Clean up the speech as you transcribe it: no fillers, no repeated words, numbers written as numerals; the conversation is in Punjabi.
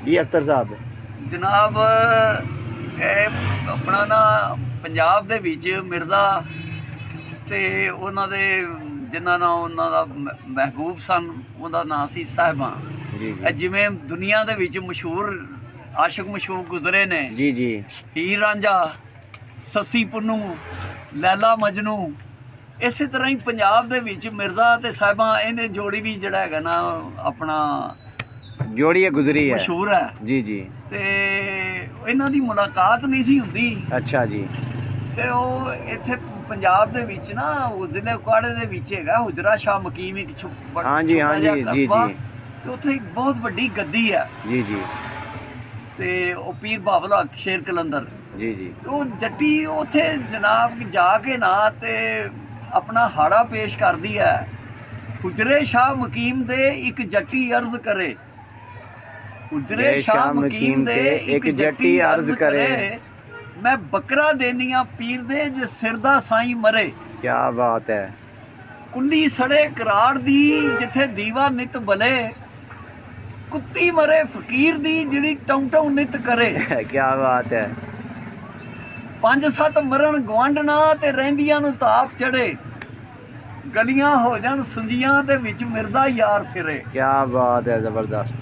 ਜੀ ਅਖਤਰ ਸਾਹਿਬ। ਜਨਾਬ ਇਹ ਆਪਣਾ ਨਾ ਪੰਜਾਬ ਦੇ ਵਿੱਚ ਮਿਰਜ਼ਾ ਤੇ ਉਹਨਾਂ ਦੇ ਜਿਨ੍ਹਾਂ ਨਾਲ ਉਹਨਾਂ ਦਾ ਮਹਿਬੂਬ ਸਨ, ਉਹਦਾ ਨਾਂ ਸੀ ਸਾਹਿਬਾਂ। ਜੀ ਇਹ ਜਿਵੇਂ ਦੁਨੀਆ ਦੇ ਵਿੱਚ ਮਸ਼ਹੂਰ ਆਸ਼ਿਕ ਮਸ਼ਹੂਰ ਗੁਜ਼ਰੇ ਨੇ, ਜੀ ਜੀ ਹੀਰ ਰਾਂਝਾ, ਸੱਸੀ ਪੁੰਨੂ, ਲੈਲਾ ਮਜਨੂ, ਇਸੇ ਤਰ੍ਹਾਂ ਹੀ ਪੰਜਾਬ ਦੇ ਵਿੱਚ ਮਿਰਜ਼ਾ ਤੇ ਸਾਹਿਬਾਂ ਇਹਨੇ ਜੋੜੀ ਵੀ ਜਿਹੜਾ ਹੈਗਾ ਨਾ ਆਪਣਾ ਜੋੜੀ ਗੁਜ਼ਰੀ ਹੈ, ਮਸ਼ਹੂਰ ਹੈ। ਜੀ ਜੀ। ਤੇ ਇਹਨਾਂ ਦੀ ਮੁਲਾਕਾਤ ਨਹੀਂ ਸੀ ਹੁੰਦੀ, ਅੱਛਾ ਜੀ। ਤੇ ਉਹ ਇੱਥੇ ਪੰਜਾਬ ਦੇ ਵਿੱਚ ਨਾ ਉਹ ਜ਼ਿਲ੍ਹੇ ਕੁਆੜੇ ਦੇ ਵਿੱਚ ਹੈਗਾ ਹੁਜਰਾ ਸ਼ਾਹ ਮਕੀਮ, ਇੱਕ ਹਾਂਜੀ ਹਾਂਜੀ ਜੀ ਜੀ। ਤੇ ਉੱਥੇ ਇੱਕ ਬਹੁਤ ਵੱਡੀ ਗੱਦੀ ਹੈ ਜੀ ਜੀ ਤੇ ਉਹ ਪੀਰ ਬਾਬਲ ਹਕ ਸ਼ੇਰ ਕਲੰਦਰ ਜੀ ਜੀ। ਉਹ ਜੱਟੀ ਉੱਥੇ ਜਨਾਬ ਜਾ ਕੇ ਨਾ ਤੇ ਆਪਣਾ ਹਾੜਾ ਪੇਸ਼ ਕਰਦੀ ਹੈ। ਹੁਜਰੇ ਸ਼ਾਹ ਮਕੀਮ ਦੇ ਇੱਕ ਜੱਟੀ ਅਰਜ਼ ਕਰੇ, ਹੁਜਰੇ ਸ਼ਾਹ ਮਕੀਮ ਦੇ ਇੱਕ ਜੱਟੀ ਅਰਜ਼ ਕਰੇ, ਮੈਂ ਬੱਕਰਾ ਦੇਨੀਆਂ ਪੀਰ ਦੇ ਜੇ ਸਿਰ ਦਾ ਸਾਈਂ ਮਰੇ। ਕੀ ਬਾਤ ਹੈ। ਕੁੱਲੀ ਸੜੇ ਕਰਾਰ ਦੀ ਜਿੱਥੇ ਦੀਵਾ ਨਿਤ ਬਲੇ, ਕੁੱਤੀ ਮਰੇ ਫਕੀਰ ਦੀ ਜਿਹੜੀ ਟੌਂ ਟੌਂ ਨਿਤ ਕਰੇ। ਕੀ ਬਾਤ ਹੈ। 5-7 ਮਰਨ ਗਵਾਂਢਣਾ ਤੇ ਰਹਿੰਦੀਆਂ ਨੂੰ ਤਾਪ ਚੜੇ, ਗਲੀਆਂ ਹੋ ਜਾਣ ਸੁੰਜੀਆਂ ਤੇ ਵਿੱਚ ਮਿਰਜ਼ਾ ਯਾਰ ਫਿਰੇ। ਕੀ ਬਾਤ ਹੈ, ਜ਼ਬਰਦਸਤ।